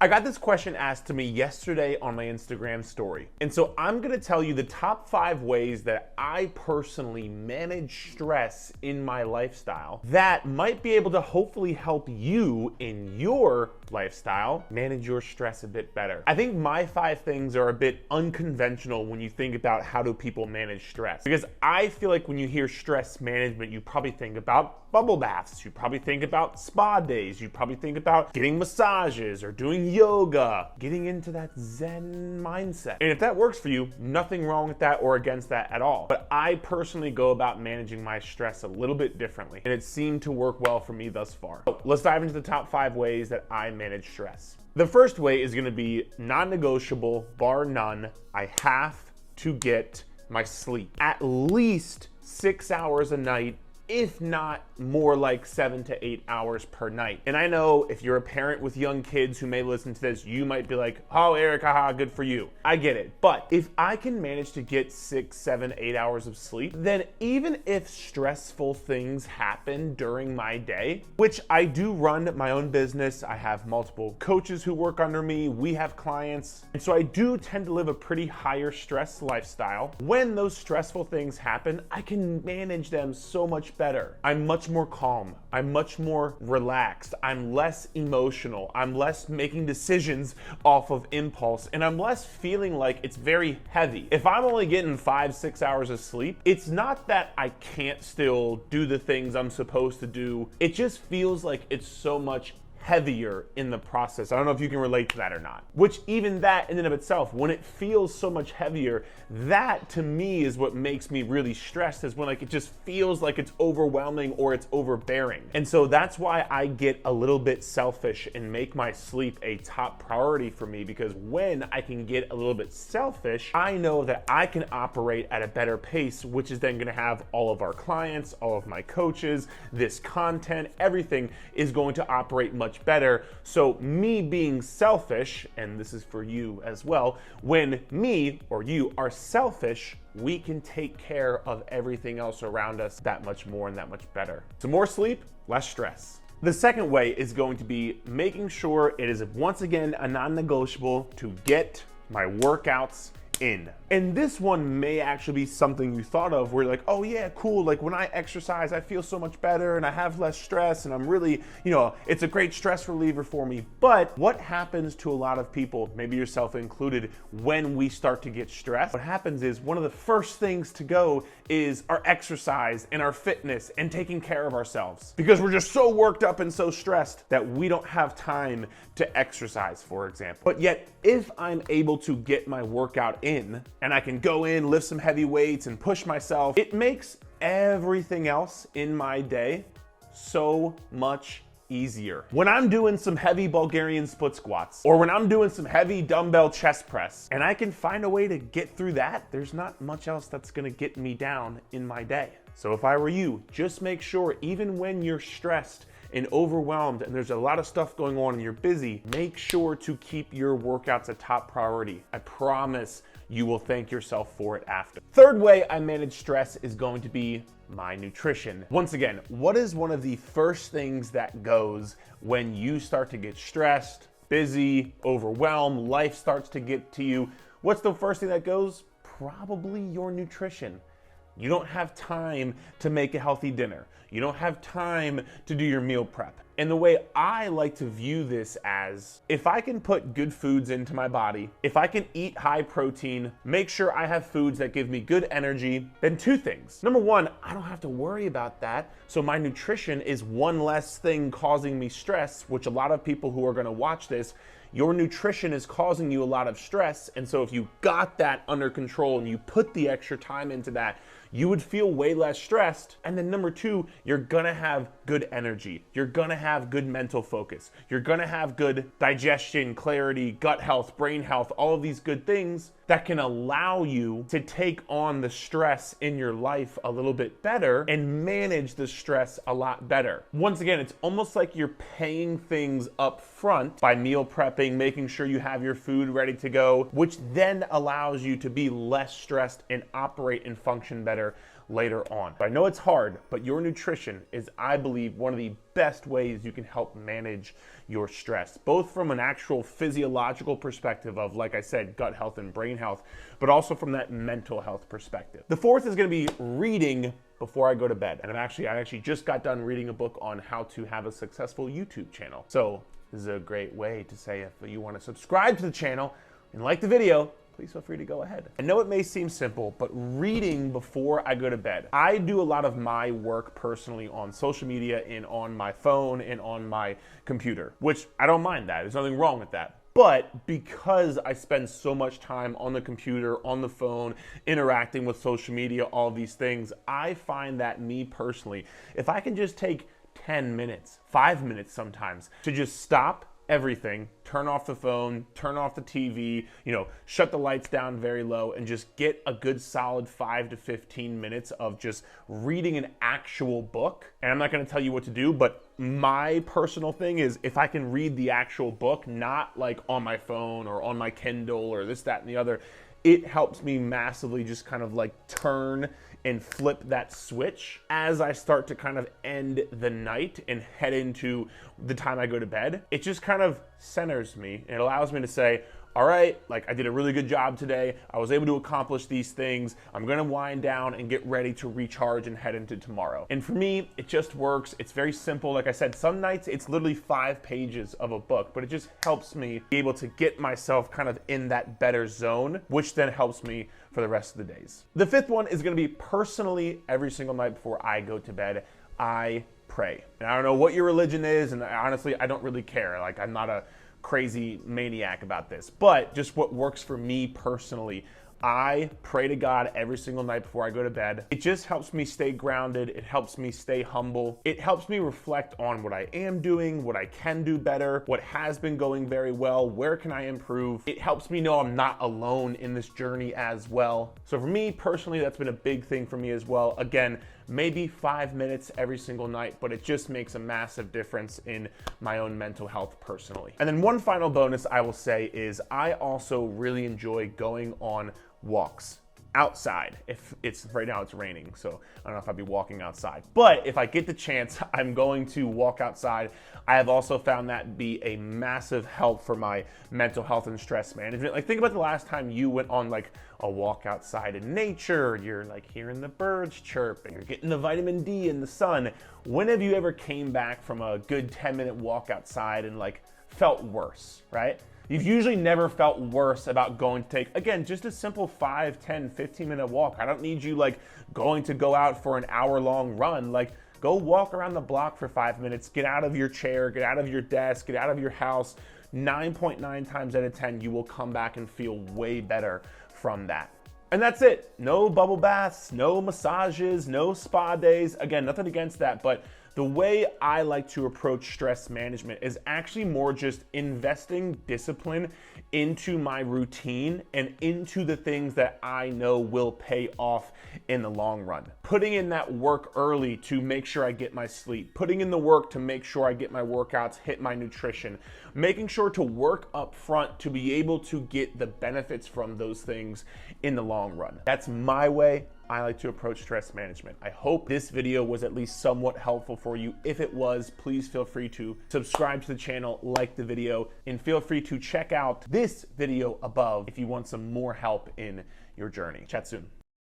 I got this question asked to me yesterday on my Instagram story. And so I'm gonna tell you the top 5 ways that I personally manage stress in my lifestyle that might be able to hopefully help you in your lifestyle manage your stress a bit better. I think my 5 things are a bit unconventional when you think about how do people manage stress. Because I feel like when you hear stress management, you probably think about bubble baths, you probably think about spa days, you probably think about getting massages or doing yoga, getting into that Zen mindset. And if that works for you, nothing wrong with that or against that at all. But I personally go about managing my stress a little bit differently, and it seemed to work well for me thus far. So let's dive into the top 5 ways that I manage stress. The first way is gonna be non-negotiable, bar none. I have to get my sleep. At least 6 hours a night, if not more like 7 to 8 hours per night. And I know if you're a parent with young kids who may listen to this, you might be like, oh, Eric, haha, good for you. I get it. But if I can manage to get 6, 7, 8 hours of sleep, then even if stressful things happen during my day, which I do run my own business, I have multiple coaches who work under me, we have clients, and so I do tend to live a pretty higher stress lifestyle. When those stressful things happen, I can manage them so much better. I'm much more calm. I'm much more relaxed. I'm less emotional. I'm less making decisions off of impulse, and I'm less feeling like it's very heavy. If I'm only getting 5, 6 hours of sleep, it's not that I can't still do the things I'm supposed to do. It just feels like it's so much heavier in the process. I don't know if you can relate to that or not. Which even that in and of itself, when it feels so much heavier, that to me is what makes me really stressed, is when like it just feels like it's overwhelming or it's overbearing. And so that's why I get a little bit selfish and make my sleep a top priority for me, because when I can get a little bit selfish, I know that I can operate at a better pace, which is then gonna have all of our clients, all of my coaches, this content, everything is going to operate much better. So me being selfish, and this is for you as well, when me or you are selfish, we can take care of everything else around us that much more and that much better. So more sleep, less stress. The second way is going to be making sure it is once again a non-negotiable to get my workouts in. And this one may actually be something you thought of where you're like, oh yeah, cool, like when I exercise, I feel so much better and I have less stress and I'm really, it's a great stress reliever for me. But what happens to a lot of people, maybe yourself included, when we start to get stressed? What happens is one of the first things to go is our exercise and our fitness and taking care of ourselves, because we're just so worked up and so stressed that we don't have time to exercise, for example. But yet, if I'm able to get my workout in, and I can go in, lift some heavy weights and push myself, it makes everything else in my day so much easier. When I'm doing some heavy Bulgarian split squats, or when I'm doing some heavy dumbbell chest press, and I can find a way to get through that, there's not much else that's gonna get me down in my day. So if I were you, just make sure, even when you're stressed and overwhelmed and there's a lot of stuff going on and you're busy, make sure to keep your workouts a top priority. I promise you will thank yourself for it after. Third way I manage stress is going to be my nutrition. Once again, what is one of the first things that goes when you start to get stressed, busy, overwhelmed, life starts to get to you? What's the first thing that goes? Probably your nutrition. You don't have time to make a healthy dinner. You don't have time to do your meal prep. And the way I like to view this as, if I can put good foods into my body, if I can eat high protein, make sure I have foods that give me good energy, then 2 things. Number 1, I don't have to worry about that. So my nutrition is one less thing causing me stress, which a lot of people who are gonna watch this, your nutrition is causing you a lot of stress. And so if you got that under control and you put the extra time into that, you would feel way less stressed. And then number 2, you're gonna have good energy. You're gonna have good mental focus. You're gonna have good digestion, clarity, gut health, brain health, all of these good things that can allow you to take on the stress in your life a little bit better and manage the stress a lot better. Once again, it's almost like you're paying things up front by meal prepping, making sure you have your food ready to go, which then allows you to be less stressed and operate and function better later on. I know it's hard, but your nutrition is, I believe, one of the best ways you can help manage your stress, both from an actual physiological perspective of, like I said, gut health and brain health, but also from that mental health perspective. The fourth is going to be reading before I go to bed. And I actually just got done reading a book on how to have a successful YouTube channel. So this is a great way to say, if you want to subscribe to the channel and like the video, please feel free to go ahead. I know it may seem simple, but reading before I go to bed. I do a lot of my work personally on social media and on my phone and on my computer, which I don't mind that. There's nothing wrong with that. But because I spend so much time on the computer, on the phone, interacting with social media, all these things, I find that me personally, if I can just take 10 minutes, 5 minutes sometimes, to just stop everything, turn off the phone, turn off the TV, shut the lights down very low, and just get a good solid 5 to 15 minutes of just reading an actual book. And I'm not going to tell you what to do, but my personal thing is, if I can read the actual book, not like on my phone or on my Kindle or this, that, and the other, it helps me massively just kind of like turn and flip that switch as I start to kind of end the night and head into the time I go to bed. It just kind of centers me. It allows me to say, all right, like I did a really good job today. I was able to accomplish these things. I'm gonna wind down and get ready to recharge and head into tomorrow. And for me, it just works. It's very simple. Like I said, some nights it's literally 5 pages of a book, but it just helps me be able to get myself kind of in that better zone, which then helps me for the rest of the days. The fifth one is gonna be personally every single night before I go to bed, I pray. And I don't know what your religion is, and honestly, I don't really care. Like, I'm not a crazy maniac about this, but just what works for me personally. I pray to God every single night before I go to bed. It just helps me stay grounded. It helps me stay humble. It helps me reflect on what I am doing, what I can do better, what has been going very well, where can I improve. It helps me know I'm not alone in this journey as well. So for me personally, that's been a big thing for me as well. Again, maybe 5 minutes every single night, but it just makes a massive difference in my own mental health personally. And then one final bonus I will say is I also really enjoy going on walks outside. If it's right now it's raining, so I don't know if I'd be walking outside, but if I get the chance, I'm going to walk outside. I have also found that be a massive help for my mental health and stress management. Like, think about the last time you went on like a walk outside in nature. You're like hearing the birds chirp and you're getting the vitamin D in the sun. When have you ever came back from a good 10-minute walk outside and like felt worse, right? You've usually never felt worse about going to take, again, just a simple 5, 10, 15-minute walk. I don't need you like going to go out for an hour-long run. Like, go walk around the block for 5 minutes, get out of your chair, get out of your desk, get out of your house. 9.9 times out of 10, you will come back and feel way better from that. And that's it. No bubble baths, no massages, no spa days. Again, nothing against that, but the way I like to approach stress management is actually more just investing discipline into my routine and into the things that I know will pay off in the long run. Putting in that work early to make sure I get my sleep, putting in the work to make sure I get my workouts, hit my nutrition, making sure to work up front to be able to get the benefits from those things in the long run. That's my way I like to approach stress management. I hope this video was at least somewhat helpful for you. If it was, please feel free to subscribe to the channel, like the video, and feel free to check out this video above if you want some more help in your journey. Chat soon.